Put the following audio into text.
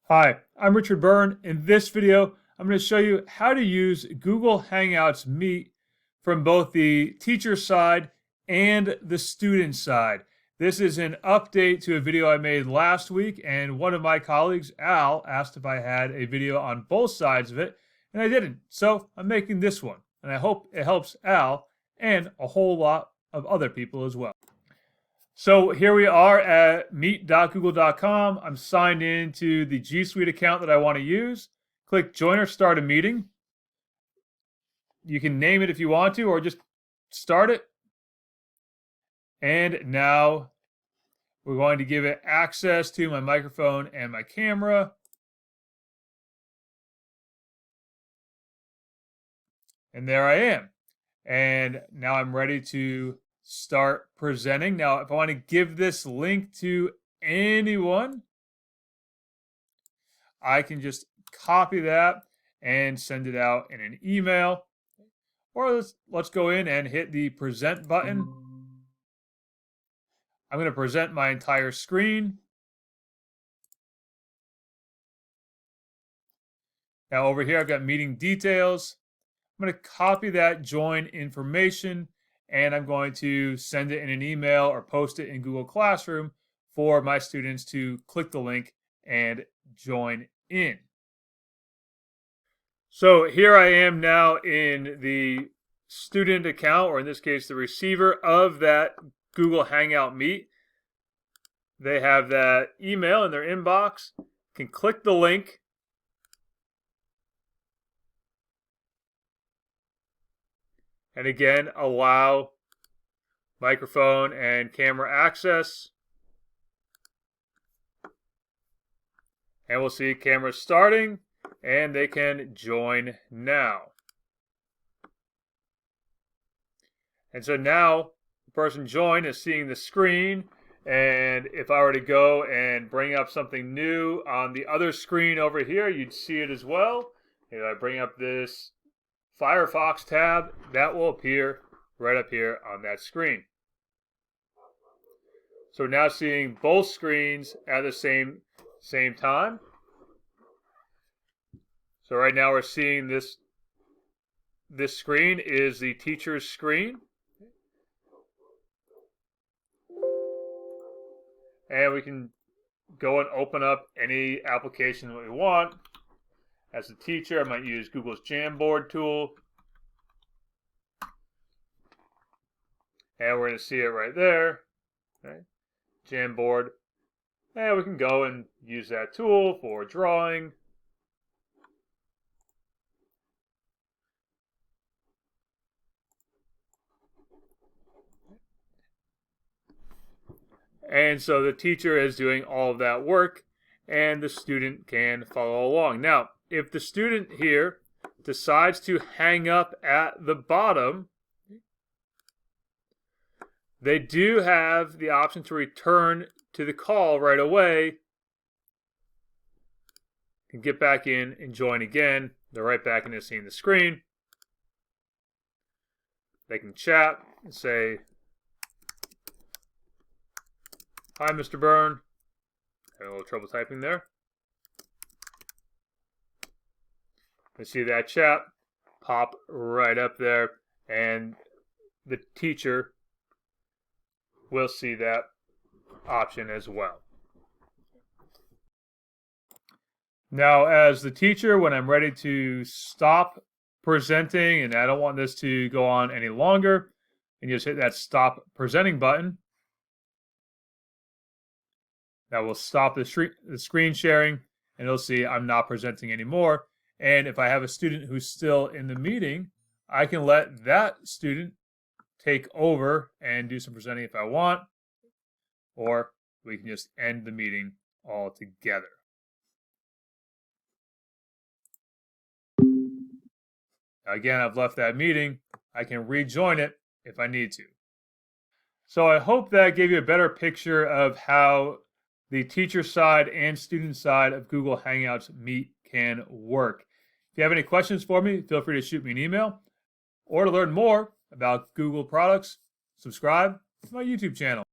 Hi, I'm Richard Byrne. In this video, I'm going to show you how to use Google Hangouts Meet from both the teacher side and the student side. This is an update to a video I made last week, and one of my colleagues, Al, asked if I had a video on both sides of it, and I didn't. So I'm making this one, and I hope it helps Al and a whole lot of other people as well. So here we are at meet.google.com. I'm signed into the G Suite account that I want to use. Click Join or Start a Meeting. You can name it if you want to, or just start it. And now we're going to give it access to my microphone and my camera. And there I am. And now I'm ready to start presenting. Now, if I want to give this link to anyone, I can just copy that and send it out in an email. Or let's go in and hit the present button. I'm going to present my entire screen. Now over here, I've got meeting details. I'm going to copy that join information, and I'm going to send it in an email or post it in Google Classroom for my students to click the link and join in. So here I am now in the student account, or in this case, the receiver of that Google Hangout Meet. They have that email in their inbox. You can click the link. And again, allow microphone and camera access. And we'll see camera starting, and they can join now. And so now the person joined is seeing the screen, and if I were to go and bring up something new on the other screen over here, you'd see it as well. If I bring up this Firefox tab, that will appear right up here on that screen. So now seeing both screens at the same time. So right now we're seeing this screen is the teacher's screen. And we can go and open up any application that we want. As a teacher, I might use Google's Jamboard tool. And we're going to see it right there. Okay. Jamboard. And we can go and use that tool for drawing. And so the teacher is doing all of that work, and the student can follow along. Now, if the student here decides to hang up at the bottom, they do have the option to return to the call right away. Can get back in and join again. They're right back into seeing the screen. They can chat and say, "Hi, Mr. Byrne." Having a little trouble typing there. You see that chat pop right up there, and the teacher will see that option as well. Now, as the teacher, when I'm ready to stop presenting and I don't want this to go on any longer, and you just hit that stop presenting button. That will stop the screen sharing, and it'll see I'm not presenting anymore. And if I have a student who's still in the meeting, I can let that student take over and do some presenting if I want, or we can just end the meeting altogether. Again, I've left that meeting. I can rejoin it if I need to. So I hope that gave you a better picture of how the teacher side and student side of Google Hangouts Meet can work. If you have any questions for me, feel free to shoot me an email. Or to learn more about Google products, subscribe to my YouTube channel.